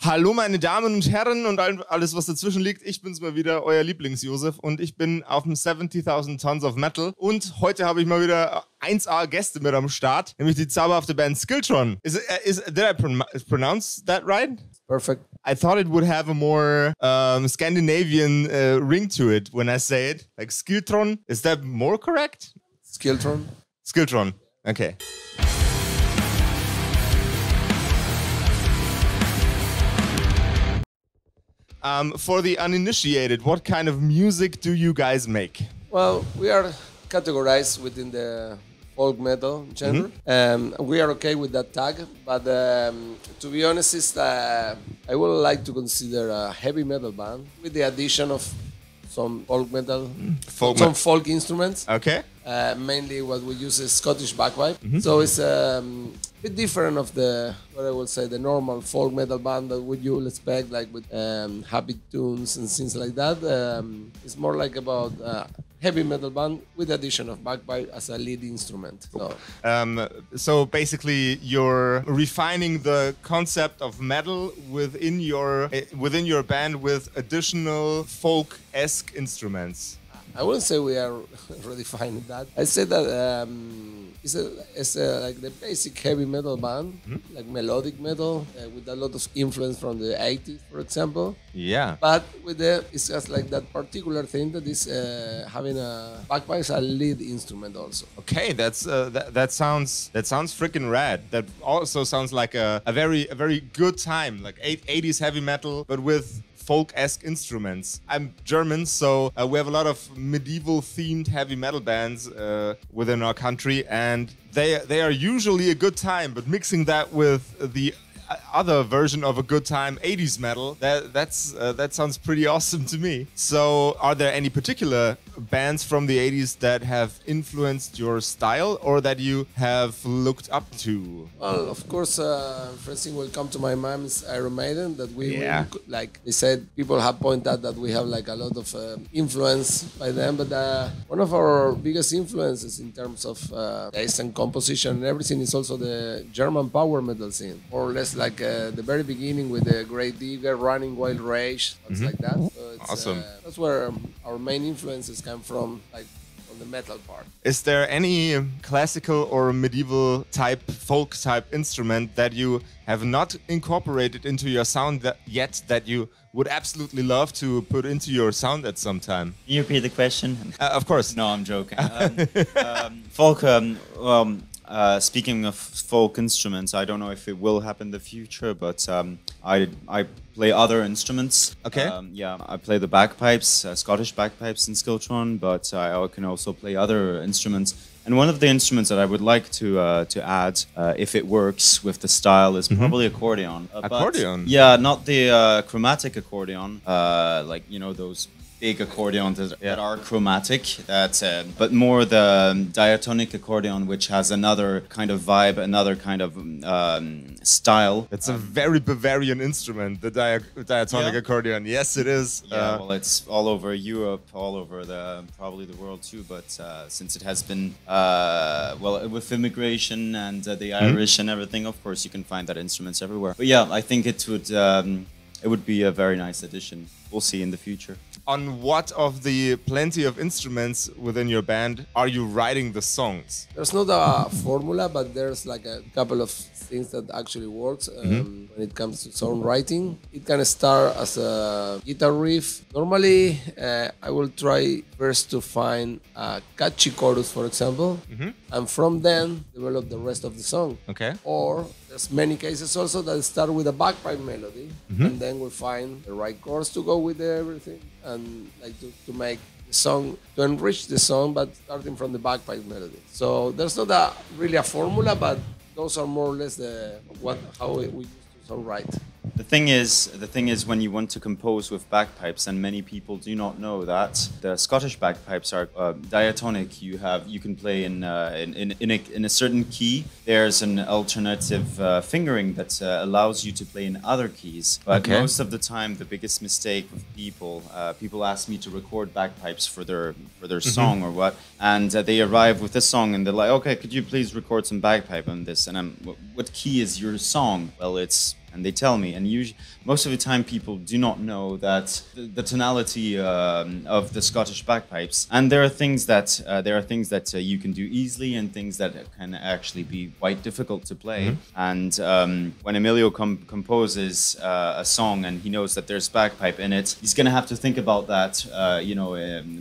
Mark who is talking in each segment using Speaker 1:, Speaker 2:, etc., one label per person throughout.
Speaker 1: Hallo meine Damen und Herren und alles, was dazwischen liegt. Ich bin's mal wieder, euer Lieblingsjosef und ich bin auf dem 70.000 Tons of Metal und heute habe ich mal wieder 1A Gäste mit am Start, nämlich die zauberhafte Band SKILTRON. Did I pronounce that right?
Speaker 2: Perfect.
Speaker 1: I thought it would have a more Scandinavian ring to it when I say it. Like SKILTRON, is that more correct?
Speaker 2: SKILTRON.
Speaker 1: SKILTRON, okay. For the uninitiated, what kind of music do you guys make?
Speaker 2: Well, we are categorized within the folk metal genre. We are okay with that tag, but to be honest, I would like to consider a heavy metal band with the addition of some folk metal, some folk instruments.
Speaker 1: Okay.
Speaker 2: Mainly what we use is Scottish bagpipe. So it's a bit different of what I will say, the normal folk metal band that you will expect, like with happy tunes and things like that. It's more like about heavy metal band with the addition of bagpipe as a lead instrument.
Speaker 1: So basically, you're refining the concept of metal within your band with additional folk-esque instruments.
Speaker 2: I wouldn't say we are redefining that. I say that it's like the basic heavy metal band, like melodic metal, with a lot of influence from the 80s, for example.
Speaker 1: Yeah.
Speaker 2: But it's just like that particular thing that is having a bagpipe as a lead instrument also.
Speaker 1: Okay, that sounds freaking rad. That also sounds like a very good time, like 80s heavy metal, but with folk-esque instruments. I'm German, so we have a lot of medieval-themed heavy metal bands within our country, and they are usually a good time. But mixing that with the other version of a good time, 80s metal, that sounds pretty awesome to me. So, are there any particular bands from the 80s that have influenced your style or that you have looked up to?
Speaker 2: Well, of course, first thing will come to my mind is Iron Maiden. That like they said, people have pointed out that we have like a lot of influence by them. But one of our biggest influences in terms of taste and composition and everything is also the German power metal scene, more or less like the very beginning with the Great Digger, Running Wild Rage, things like that. So it's,
Speaker 1: awesome.
Speaker 2: That's where our main influences come from, like on the metal part.
Speaker 1: Is there any classical or medieval type, folk type instrument that you have not incorporated into your sound yet that you would absolutely love to put into your sound at some time?
Speaker 3: Can you repeat the question?
Speaker 1: Of course.
Speaker 3: No, I'm joking. Folk, speaking of folk instruments, I don't know if it will happen in the future, but I play other instruments.
Speaker 1: Okay.
Speaker 3: Yeah, I play the bagpipes, Scottish bagpipes in SKILTRON, but I can also play other instruments. And one of the instruments that I would like to add, if it works with the style, is probably accordion.
Speaker 1: Accordion?
Speaker 3: Yeah, not the chromatic accordion, like, you know, those big accordions that are chromatic, but more the diatonic accordion, which has another kind of vibe, another kind of style.
Speaker 1: It's a very Bavarian instrument, the diatonic accordion. Yes, it is.
Speaker 3: Yeah, well, it's all over Europe, all over probably the world too. But since it has been well, with immigration and the Irish and everything, of course, you can find that instruments everywhere. But yeah, I think it would be a very nice addition. We'll see in the future.
Speaker 1: On what of the plenty of instruments within your band are you writing the songs?
Speaker 2: There's not a formula, but there's like a couple of things that actually works when it comes to songwriting. It can start as a guitar riff. Normally, I will try first to find a catchy chorus, for example, and from then develop the rest of the song.
Speaker 1: Okay.
Speaker 2: Or there's many cases also that start with a bagpipe melody, and then we find the right chorus to go with everything, and like to make the song, to enrich the song, but starting from the bagpipe melody. So there's not really a formula, but those are more or less how we used to songwrite.
Speaker 3: The thing is, when you want to compose with bagpipes, and many people do not know that the Scottish bagpipes are diatonic. You can play in a certain key. There's an alternative fingering that allows you to play in other keys. But most of the time, the biggest mistake with people ask me to record bagpipes for their song or what, and they arrive with this song and they're like, okay, could you please record some bagpipe on this? And what key is your song? Well, it's and they tell me. And usually, most of the time, people do not know that the tonality of the Scottish bagpipes. And there are things that you can do easily, and things that can actually be quite difficult to play. And when Emilio composes a song and he knows that there's bagpipe in it, he's going to have to think about that,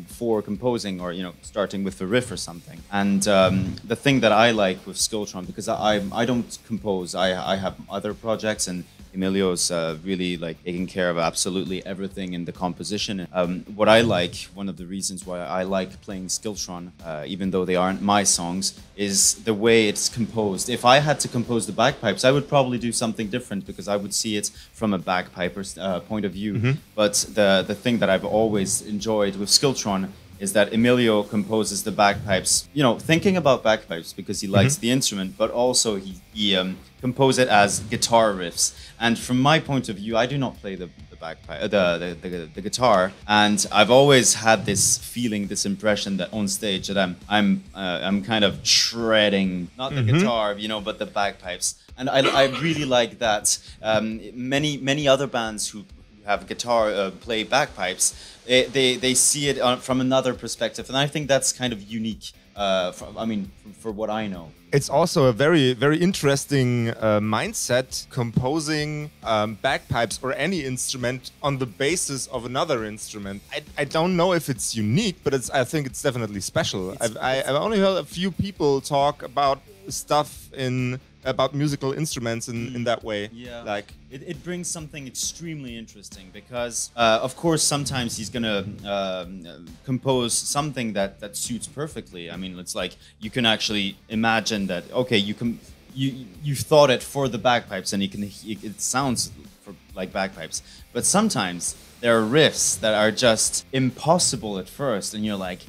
Speaker 3: before composing, or starting with the riff or something. And the thing that I like with SKILTRON, because I don't compose, I have other projects, and Emilio's really like taking care of absolutely everything in the composition. What I like, one of the reasons why I like playing SKILTRON, even though they aren't my songs, is the way it's composed. If I had to compose the bagpipes, I would probably do something different, because I would see it from a bagpiper's point of view. But the thing that I've always enjoyed with SKILTRON is that Emilio composes the bagpipes, thinking about bagpipes because he likes the instrument, but also he composes it as guitar riffs. And from my point of view, I do not play the bagpipe, the guitar, and I've always had this feeling, this impression that on stage that I'm kind of shredding, not the guitar, but the bagpipes. And I really like that. Many other bands who have guitar play bagpipes, they see it from another perspective, and I think that's kind of unique. For what I know,
Speaker 1: it's also a very, very interesting mindset, composing bagpipes or any instrument on the basis of another instrument. I don't know if it's unique, but I think it's definitely special. I've only heard a few people talk about stuff about musical instruments in that way.
Speaker 3: Yeah,
Speaker 1: like
Speaker 3: it brings something extremely interesting, because of course sometimes he's gonna compose something that suits perfectly. I mean, it's like you can actually imagine that, okay, you thought it for the bagpipes, and it sounds like bagpipes. But sometimes there are riffs that are just impossible at first, and you're like,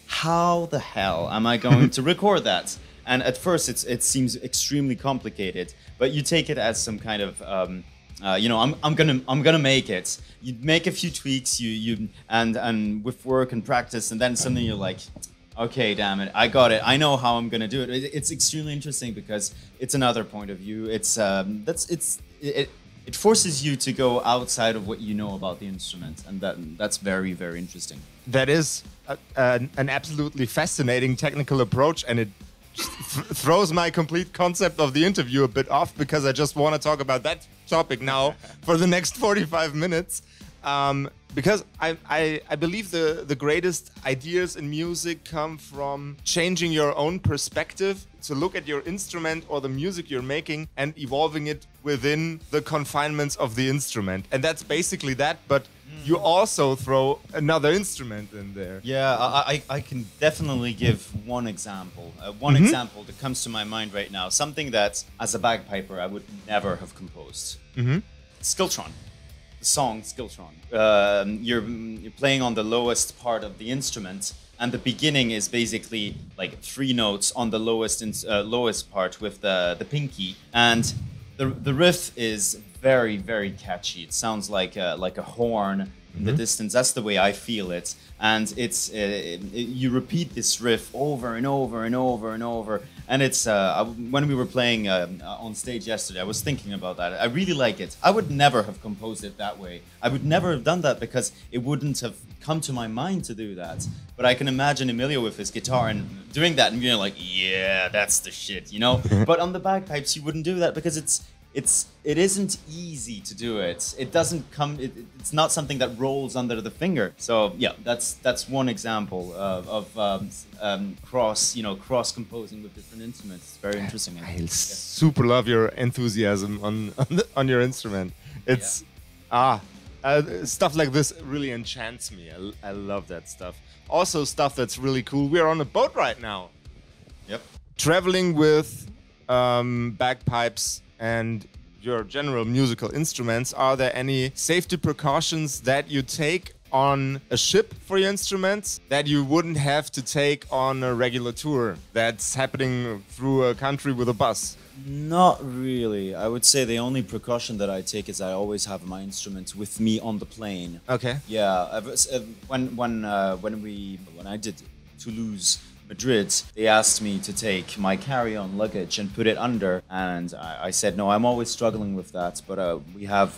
Speaker 3: how the hell am I going to record that? And at first, it seems extremely complicated, but you take it as some kind of, I'm gonna make it. You make a few tweaks, and with work and practice, and then suddenly you're like, okay, damn it, I got it. I know how I'm gonna do it. It's extremely interesting because it's another point of view. It forces you to go outside of what you know about the instrument, and that's very, very interesting.
Speaker 1: That is an absolutely fascinating technical approach, and it throws my complete concept of the interview a bit off, because I just want to talk about that topic now for the next 45 minutes. Because I believe the greatest ideas in music come from changing your own perspective to look at your instrument or the music you're making and evolving it within the confinements of the instrument. And that's basically that, but you also throw another instrument in there.
Speaker 3: Yeah, I can definitely give one example. Example that comes to my mind right now. Something that, as a bagpiper, I would never have composed. SKILTRON. The song SKILTRON. You're playing on the lowest part of the instrument, and the beginning is basically like 3 notes on the lowest part with the pinky, and the riff is very, very catchy. It sounds like a horn in the distance. That's the way I feel it, and it's you repeat this riff over and over and over and over. And it's when we were playing on stage yesterday, I was thinking about that. I really like it. I would never have composed it that way. I would never have done that because it wouldn't have come to my mind to do that. But I can imagine Emilio with his guitar and doing that, and you're like, yeah, that's the shit, But on the bagpipes, you wouldn't do that because it isn't easy to do it. It doesn't come. It's not something that rolls under the finger. So yeah, that's one example of cross composing with different instruments. It's very interesting.
Speaker 1: I super love your enthusiasm on your instrument. It's stuff like this really enchants me. I love that stuff. Also, stuff that's really cool. We're on a boat right now.
Speaker 3: Yep.
Speaker 1: Traveling with bagpipes and your general musical instruments. Are there any safety precautions that you take on a ship for your instruments that you wouldn't have to take on a regular tour that's happening through a country with a bus?
Speaker 3: Not really. I would say the only precaution that I take is I always have my instruments with me on the plane.
Speaker 1: Okay.
Speaker 3: Yeah. When I did Toulouse Madrid, they asked me to take my carry-on luggage and put it under, and I said no. I'm always struggling with that, but we have.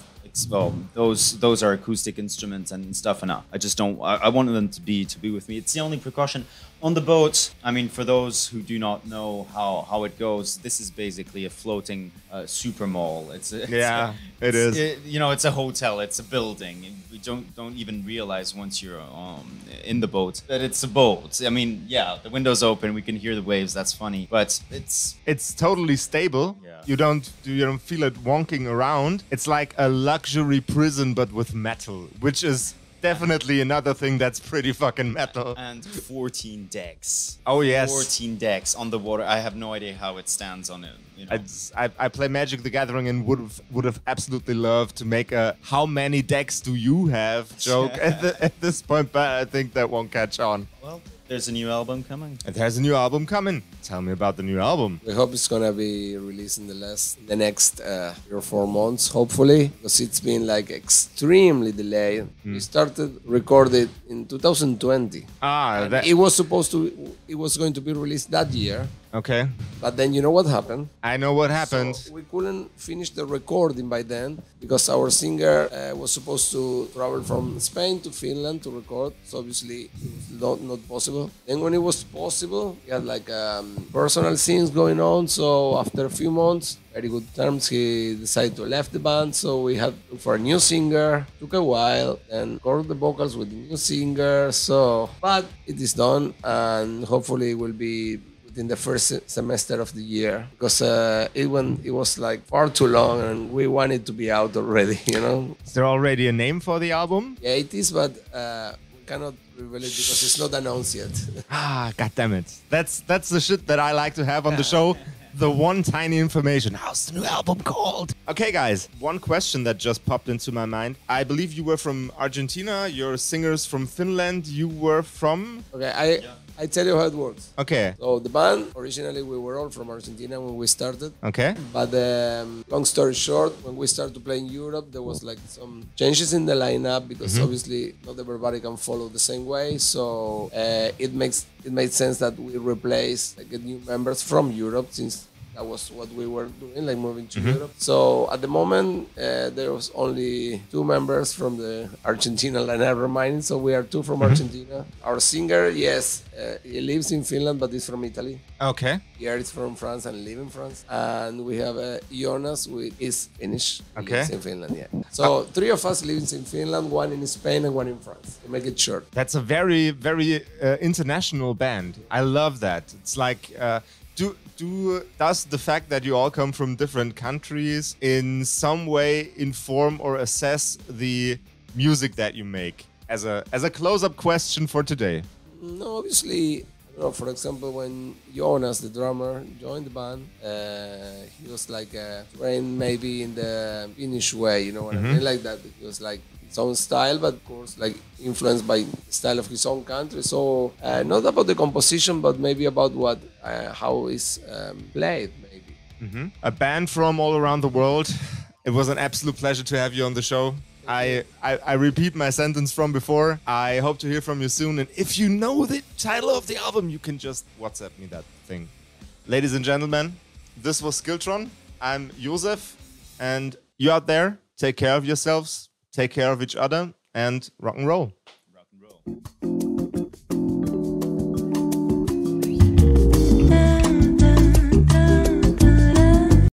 Speaker 3: Well, those are acoustic instruments and stuff, and I just don't. I wanted them to be with me. It's the only precaution on the boat. I mean, for those who do not know how it goes, this is basically a floating super mall.
Speaker 1: It is.
Speaker 3: It's a hotel. It's a building. We don't even realize once you're in the boat that it's a boat. I mean, yeah, the window's open. We can hear the waves. That's funny, but
Speaker 1: it's totally stable.
Speaker 3: Yeah.
Speaker 1: You don't feel it wonking around. It's like a luxury prison, but with metal, which is definitely another thing that's pretty fucking metal.
Speaker 3: And 14 decks.
Speaker 1: Oh yes,
Speaker 3: 14 decks on the water. I have no idea how it stands on it.
Speaker 1: I play Magic the Gathering and would have absolutely loved to make a "how many decks do you have" joke at this point, but I think that won't catch on.
Speaker 3: Well, there's a new album coming.
Speaker 1: There's a new album coming. Tell me about the new album.
Speaker 2: We hope it's gonna be released in the next 3 or 4 months, hopefully, because it's been like extremely delayed. We started recording in 2020. It was going to be released that year.
Speaker 1: Okay.
Speaker 2: But then you know what happened?
Speaker 1: I know what happened.
Speaker 2: So we couldn't finish the recording by then because our singer was supposed to travel from Spain to Finland to record. So obviously it was not possible. Then when it was possible, he had like personal things going on. So after a few months, very good terms, he decided to leave the band. So we had to look for a new singer. Took a while and recorded the vocals with the new singer. But it is done, and hopefully it will be in the first semester of the year, because it was like far too long and we want it to be out already,
Speaker 1: Is there already a name for the album?
Speaker 2: Yeah, it is, but we cannot reveal it because it's not announced yet.
Speaker 1: God damn it. That's the shit that I like to have on the show. The one tiny information. How's the new album called? Okay, guys, one question that just popped into my mind. I believe you were from Argentina. Your singer's from Finland. You were from?
Speaker 2: Okay, I tell you how it works.
Speaker 1: Okay.
Speaker 2: So the band, originally we were all from Argentina when we started.
Speaker 1: Okay.
Speaker 2: But long story short, when we started to play in Europe, there was like some changes in the lineup because obviously not everybody can follow the same way. So it made sense that we replace, get new members from Europe, since that was what we were doing, like moving to Europe. So at the moment, there was only 2 members from the Argentina lineup remaining. So we are 2 from Argentina. Our singer, yes, he lives in Finland, but he's from Italy.
Speaker 1: Okay.
Speaker 2: Here is from France and live in France. And we have Jonas, who is Finnish.
Speaker 1: Okay.
Speaker 2: Lives in Finland, yeah. So 3 of us lives in Finland, 1 in Spain and 1 in France, to make it short.
Speaker 1: That's a very, very international band. I love that. It's like... Does the fact that you all come from different countries in some way inform or assess the music that you make? As a close-up question for today.
Speaker 2: No, obviously, for example, when Jonas, the drummer, joined the band, he was like trained maybe in the Finnish way, you know what I mean? Like that. It was like his own style, but of course, like influenced by the style of his own country. So not about the composition, but maybe about how it's played, maybe.
Speaker 1: A band from all around the world. It was an absolute pleasure to have you on the show. I repeat my sentence from before. I hope to hear from you soon. And if you know the title of the album, you can just WhatsApp me that thing. Ladies and gentlemen, this was SKILTRON. I'm Josef. And you out there, take care of yourselves, take care of each other, and rock and roll.
Speaker 3: Rock and roll.